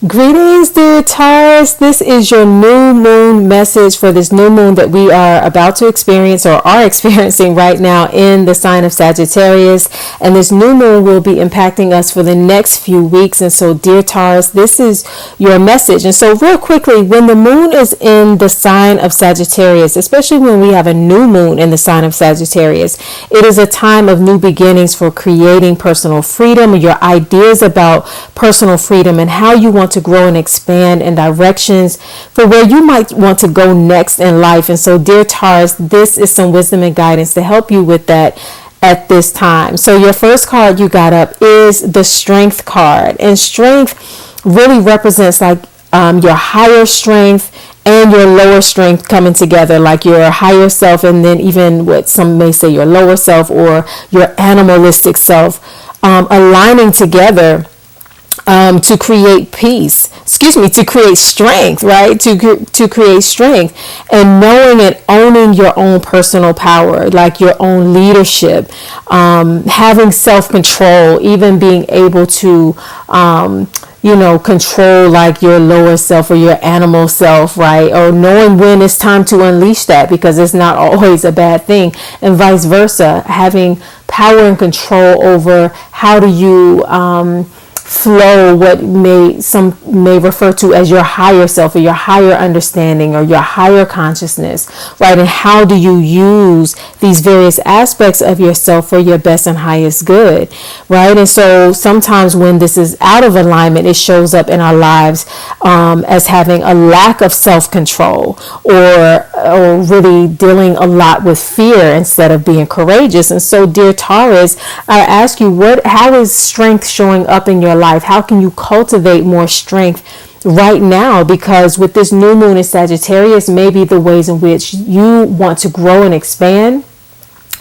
Greetings, dear Taurus. This is your new moon message for this new moon that we are about to experience or are experiencing right now in the sign of Sagittarius. And this new moon will be impacting us for the next few weeks. And so, dear Taurus, this is your message. And so, real quickly, when the moon is in the sign of Sagittarius, especially when we have a new moon in the sign of Sagittarius, it is a time of new beginnings for creating personal freedom, your ideas about personal freedom and how you want to grow and expand in directions for where you might want to go next in life. And so, dear Taurus, this is some wisdom and guidance to help you with that at this time. So your first card you got up is the Strength card, and strength really represents like your higher strength and your lower strength coming together, like your higher self and then even what some may say your lower self or your animalistic self aligning together to create peace, to create strength, right? To create strength and knowing and owning your own personal power, like your own leadership, having self-control, even being able to, control like your lower self or your animal self, right? Or knowing when it's time to unleash that, because it's not always a bad thing, and vice versa, having power and control over how do you, flow what some may refer to as your higher self or your higher understanding or your higher consciousness, right? And how do you use these various aspects of yourself for your best and highest good, right? And so sometimes when this is out of alignment, it shows up in our lives as having a lack of self-control or really dealing a lot with fear instead of being courageous. And so, dear Taurus, I ask you, how is strength showing up in your life? How can you cultivate more strength right now? Because with this new moon in Sagittarius, maybe the ways in which you want to grow and expand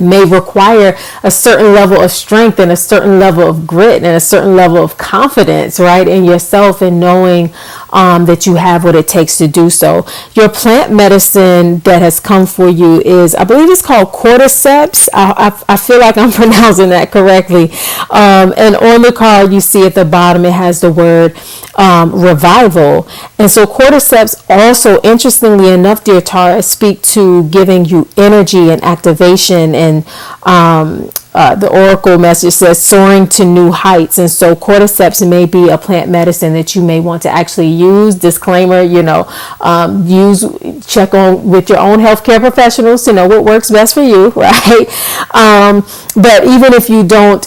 may require a certain level of strength and a certain level of grit and a certain level of confidence, right, in yourself, and knowing that you have what it takes to do so. Your plant medicine that has come for you is, I believe it's called cordyceps. I feel like I'm pronouncing that correctly. And on the card you see at the bottom, it has the word revival. And so cordyceps also, interestingly enough, dear Taurus, speak to giving you energy and activation, and the oracle message says soaring to new heights. And so cordyceps may be a plant medicine that you may want to actually use. Disclaimer, check on with your own healthcare professionals to know what works best for you, right? But even if you don't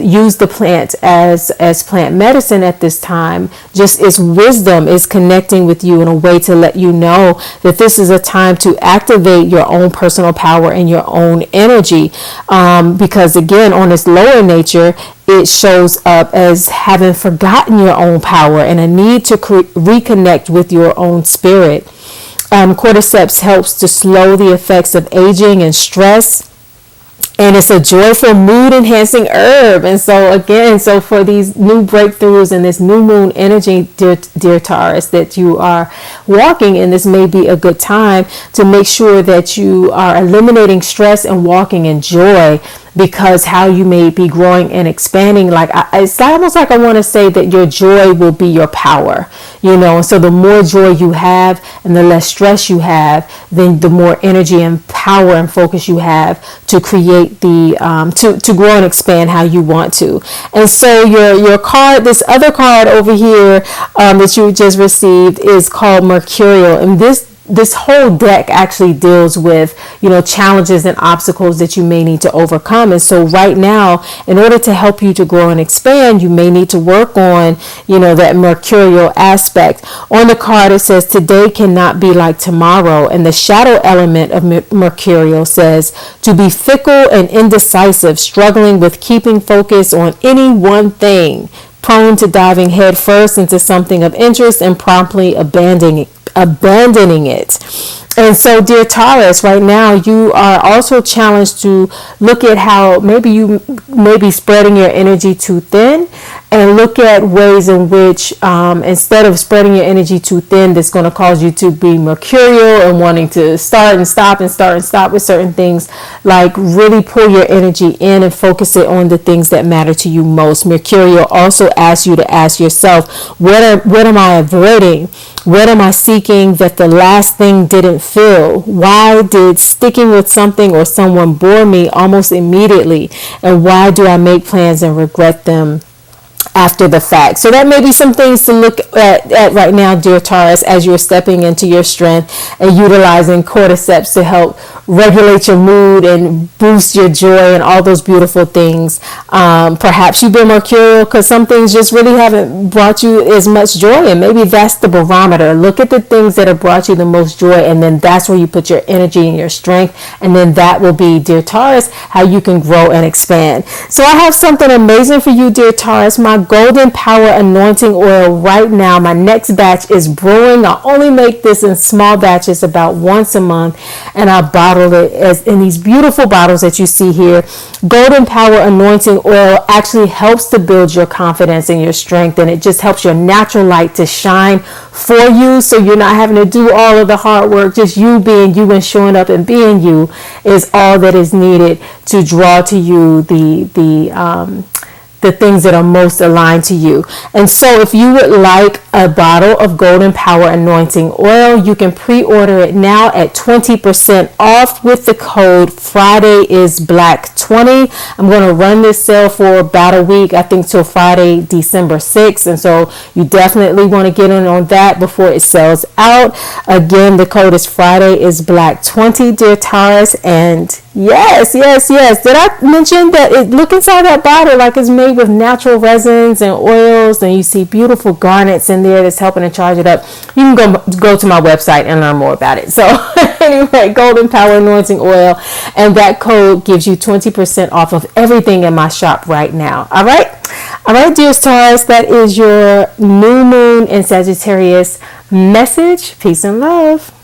use the plant as plant medicine at this time, just its wisdom is connecting with you in a way to let you know that this is a time to activate your own personal power and your own energy. Because again, on its lower nature, it shows up as having forgotten your own power and a need to reconnect with your own spirit. Cordyceps helps to slow the effects of aging and stress. And it's a joyful, mood-enhancing herb. And so for these new breakthroughs and this new moon energy, dear Taurus, that you are walking in, this may be a good time to make sure that you are eliminating stress and walking in joy, because how you may be growing and expanding, it's almost like I want to say that your joy will be your power, and so the more joy you have and the less stress you have, then the more energy and power and focus you have to create to grow and expand how you want to. And so your card, this other card over here that you just received, is called Mercurial, and this whole deck actually deals with, challenges and obstacles that you may need to overcome. And so right now, in order to help you to grow and expand, you may need to work on, that mercurial aspect. On the card, it says, today cannot be like tomorrow. And the shadow element of mercurial says to be fickle and indecisive, struggling with keeping focus on any one thing, prone to diving headfirst into something of interest and promptly abandoning it. And so, dear Taurus, right now you are also challenged to look at how maybe you may be spreading your energy too thin, and look at ways in which instead of spreading your energy too thin, that's going to cause you to be mercurial and wanting to start and stop and start and stop with certain things. Like, really pull your energy in and focus it on the things that matter to you most. Mercurial also asks you to ask yourself, what am I avoiding? What am I seeking that the last thing didn't fill? Why did sticking with something or someone bore me almost immediately? And why do I make plans and regret them after the fact? So that may be some things to look at right now, dear Taurus, as you're stepping into your strength and utilizing cordyceps to help regulate your mood and boost your joy and all those beautiful things. Perhaps you've been mercurial because some things just really haven't brought you as much joy, and maybe that's the barometer. Look at the things that have brought you the most joy, and then that's where you put your energy and your strength, and then that will be, dear Taurus, how you can grow and expand. So I have something amazing for you, dear Taurus. My Golden Power Anointing Oil right now, my next batch is brewing. I only make this in small batches about once a month, and I bottle it as in these beautiful bottles that you see here. Golden Power Anointing Oil actually helps to build your confidence and your strength, and it just helps your natural light to shine for you, so you're not having to do all of the hard work. Just you being you and showing up and being you is all that is needed to draw to you the things that are most aligned to you. And so if you would like a bottle of Golden Power Anointing Oil, you can pre-order it now at 20% off with the code FridayIsBlack20. I'm going to run this sale for about a week, I think till Friday, December 6th. And so you definitely want to get in on that before it sells out. Again, the code is FridayIsBlack20, dear Taurus. And yes. Did I mention that look inside that bottle like it's made with natural resins and oils, and you see beautiful garnets in there that's helping to charge it up. You can go to my website and learn more about it. So anyway, Golden Power Anointing Oil, and that code gives you 20% off of everything in my shop right now. All right, dear Taurus, that is your new moon in Sagittarius message. Peace and love.